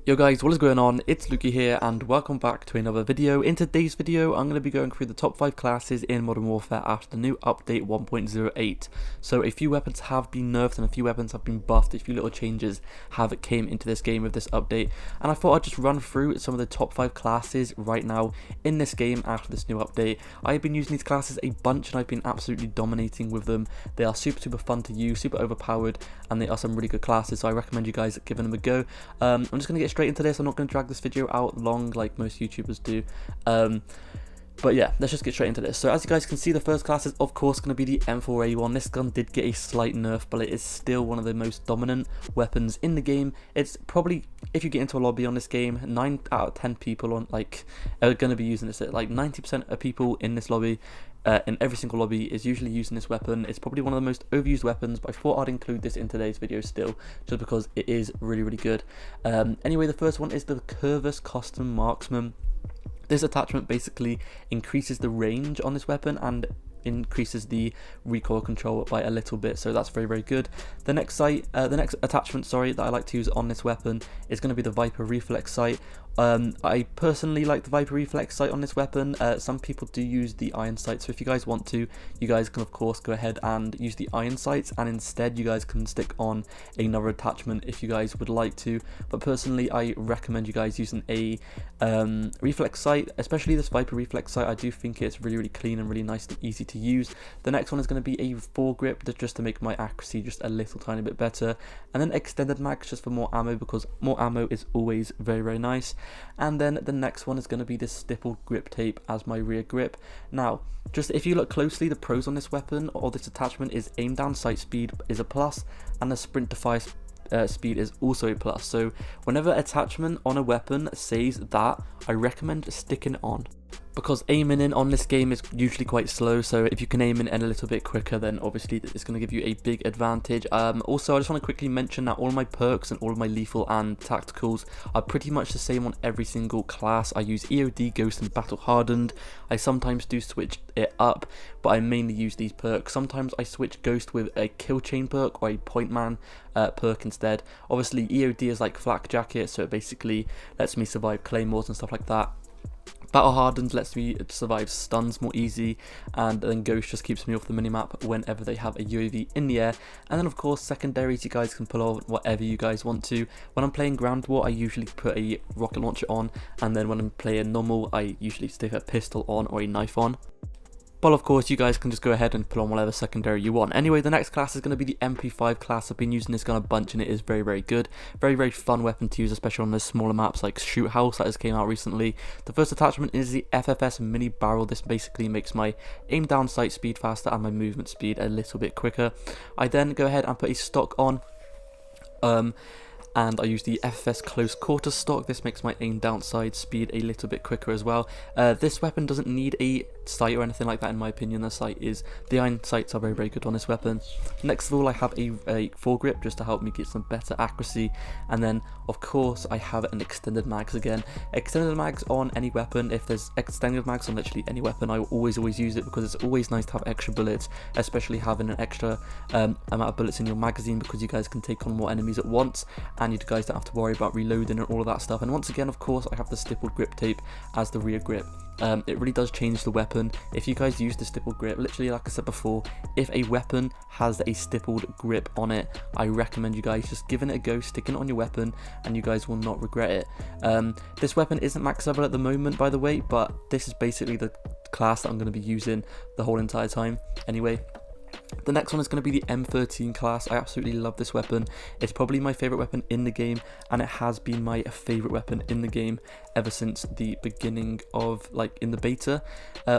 Yo guys, what is going on? It's Lukey here and welcome back to another video. In today's video, I'm going to be going through the top 5 classes in Modern Warfare after the new update 1.08. So a few weapons have been nerfed and a few weapons have been buffed. A few little changes have came into this game with this update. And I thought I'd just run through some of the top 5 classes right now in this game after this new update. I've been using these classes a bunch and I've been absolutely dominating with them. They are super fun to use, super overpowered, and they are some really good classes. So I recommend you guys giving them a go. I'm just going to get straight into this. I'm not going to drag this video out long like most YouTubers do. But yeah, let's just get straight into this. So as you guys can see, the first class is of course going to be the M4A1. This gun did get a slight nerf, but it is still one of the most dominant weapons in the game. It's probably, if you get into a lobby on this game, 9 out of 10 people are going to be using this. Like 90% of people in this lobby, in every single lobby, is usually using this weapon. It's probably one of the most overused weapons, but I thought I'd include this in today's video still, just because it is really good. Anyway, the first one is the Curvus Custom Marksman. This attachment basically increases the range on this weapon and increases the recoil control by a little bit, so that's very good. The next attachment that I like to use on this weapon is going to be the Viper Reflex sight. I personally like the Viper Reflex sight on this weapon. Some people do use the iron sight, so if you guys want to, you guys can of course go ahead and use the iron sights, and instead you guys can stick on another attachment if you guys would like to. But personally, I recommend you guys using a reflex sight, especially this Viper Reflex sight. I do think it's really clean and really nice and easy to use. The next one is going to be a foregrip, just to make my accuracy just a little tiny bit better, and then extended mags just for more ammo, because more ammo is always very nice. And then the next one is going to be this stippled grip tape as my rear grip. Now, just if you look closely, the pros on this weapon or this attachment is aim down sight speed is a plus, and the sprint to fire speed is also a plus. So whenever attachment on a weapon says that, I recommend sticking it on, because aiming in on this game is usually quite slow. So if you can aim in a little bit quicker, then obviously it's going to give you a big advantage. Also, I just want to quickly mention that all of my perks and all of my lethal and tacticals are pretty much the same on every single class. I use EOD, Ghost, and Battle Hardened. I sometimes do switch it up, but I mainly use these perks. Sometimes I switch Ghost with a Kill Chain perk or a Point Man perk instead. Obviously EOD is like Flak Jacket, so it basically lets me survive claymores and stuff like that. Battle Hardened lets me survive stuns more easy, and then Ghost just keeps me off the minimap whenever they have a UAV in the air. And then of course secondaries, you guys can pull on whatever you guys want to. When I'm playing ground war, I usually put a rocket launcher on, and then when I'm playing normal, I usually stick a pistol on or a knife on. But of course, you guys can just go ahead and put on whatever secondary you want. Anyway, the next class is going to be the MP5 class. I've been using this gun a bunch and it is very good. Very fun weapon to use, especially on the smaller maps like Shoot House that has came out recently. The first attachment is the FFS mini barrel. This basically makes my aim down sight speed faster and my movement speed a little bit quicker. I then go ahead and put a stock on. And I use the FFS close quarter stock. This makes my aim down sight speed a little bit quicker as well. This weapon doesn't need a sight or anything like that in my opinion. The iron sights are very good on this weapon. Next of all, I have a foregrip just to help me get some better accuracy, and then of course I have an extended mags again. Extended mags on any weapon. If there's extended mags on literally any weapon, I will always use it, because it's always nice to have extra bullets, especially having an extra amount of bullets in your magazine, because you guys can take on more enemies at once and you guys don't have to worry about reloading and all of that stuff. And once again, of course, I have the stippled grip tape as the rear grip. It really does change the weapon. If you guys use the stippled grip, literally like I said before, if a weapon has a stippled grip on it, I recommend you guys just giving it a go, sticking it on your weapon, and you guys will not regret it. This weapon isn't max level at the moment, by the way, but this is basically the class that I'm going to be using the whole entire time anyway. The next one is going to be the M13 class. I absolutely love this weapon. It's probably my favourite weapon in the game, and it has been my favourite weapon in the game ever since the beginning of, in the beta.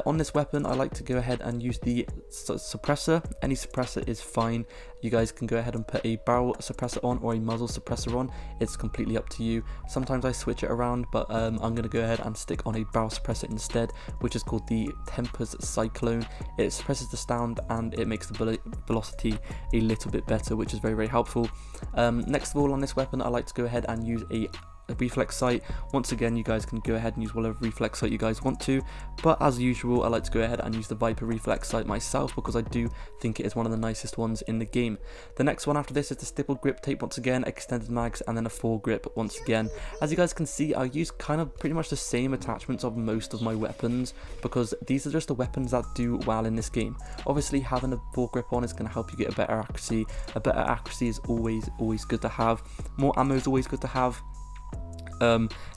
On this weapon, I like to go ahead and use the suppressor. Any suppressor is fine. You guys can go ahead and put a barrel suppressor on or a muzzle suppressor on. It's completely up to you. Sometimes I switch it around, but I'm going to go ahead and stick on a barrel suppressor instead, which is called the Tempest Cyclone. It suppresses the sound and it makes the bullet velocity a little bit better, which is very helpful. Next of all, on this weapon, I like to go ahead and use a reflex sight. Once again, you guys can go ahead and use whatever reflex sight you guys want to, but as usual I like to go ahead and use the Viper reflex sight myself because I do think it is one of the nicest ones in the game. The next one after this is the stippled grip tape, once again, extended mags, and then a foregrip once again. As you guys can see, I use kind of pretty much the same attachments of most of my weapons because these are just the weapons that do well in this game. Obviously having a foregrip on is going to help you get a better accuracy. A better accuracy is always good to have. More ammo is always good to have.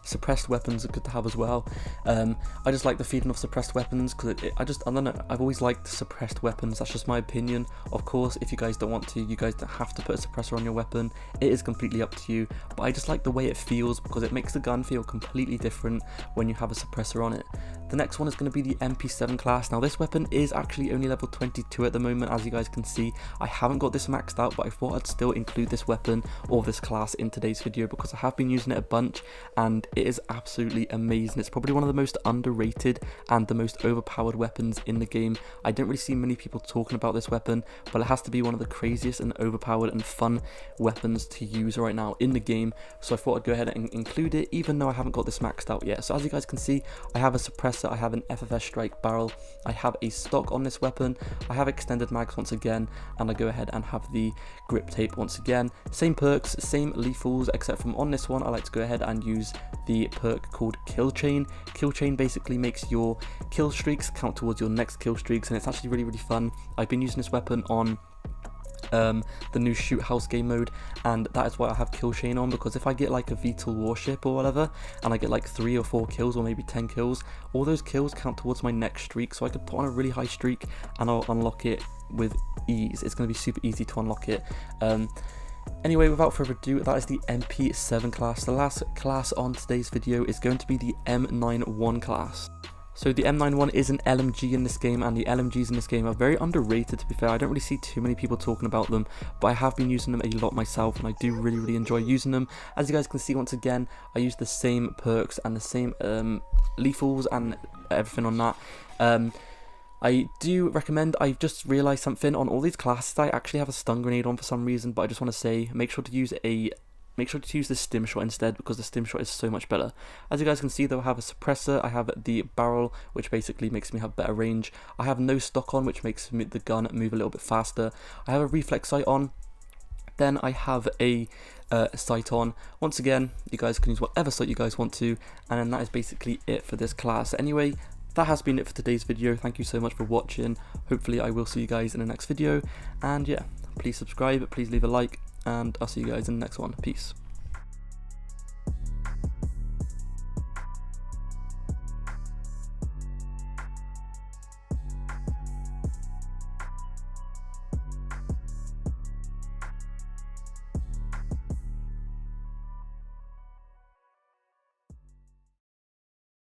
Suppressed weapons are good to have as well. I just like the feeling of suppressed weapons because I don't know, I've always liked suppressed weapons. That's just my opinion. Of course, if you guys don't want to, you guys don't have to put a suppressor on your weapon. It is completely up to you, but I just like the way it feels because it makes the gun feel completely different when you have a suppressor on it. The next one is going to be the MP7 class. Now this weapon is actually only level 22 at the moment, as you guys can see. I haven't got this maxed out, but I thought I'd still include this weapon or this class in today's video because I have been using it a bunch and it is absolutely amazing. It's probably one of the most underrated and the most overpowered weapons in the game. I don't really see many people talking about this weapon, but it has to be one of the craziest and overpowered and fun weapons to use right now in the game, so I thought I'd go ahead and include it even though I haven't got this maxed out yet. So as you guys can see, I have a suppressor, I have an FFS strike barrel, I have a stock on this weapon, I have extended mags once again, and I go ahead and have the grip tape once again. Same perks, same lethals, except from on this one I like to go ahead and use the perk called Kill Chain. Kill Chain basically makes your kill streaks count towards your next kill streaks, and it's actually really fun. I've been using this weapon on the new shoot house game mode, and that is why I have Kill Chain on, because if I get like a VTOL warship or whatever and I get like 3 or 4 kills or maybe 10 kills, all those kills count towards my next streak, so I could put on a really high streak and I'll unlock it with ease. It's going to be super easy to unlock it. Anyway, without further ado, that is the MP7 class. The last class on today's video is going to be the M91 class. So the M91 is an LMG in this game, and the LMGs in this game are very underrated, to be fair. I don't really see too many people talking about them, but I have been using them a lot myself, and I do really enjoy using them. As you guys can see, once again, I use the same perks and the same lethals and everything on that. I do recommend, I've just realised something, on all these classes I actually have a stun grenade on for some reason, but I just want to say, make sure to use the stim shot instead, because the stim shot is so much better. As you guys can see though, I have a suppressor, I have the barrel, which basically makes me have better range. I have no stock on, which makes the gun move a little bit faster. I have a reflex sight on. Then I have a sight on. Once again, you guys can use whatever sight you guys want to, and then that is basically it for this class. Anyway, that has been it for today's video. Thank you so much for watching. Hopefully I will see you guys in the next video, and yeah, please subscribe, please leave a like, and I'll see you guys in the next one. Peace.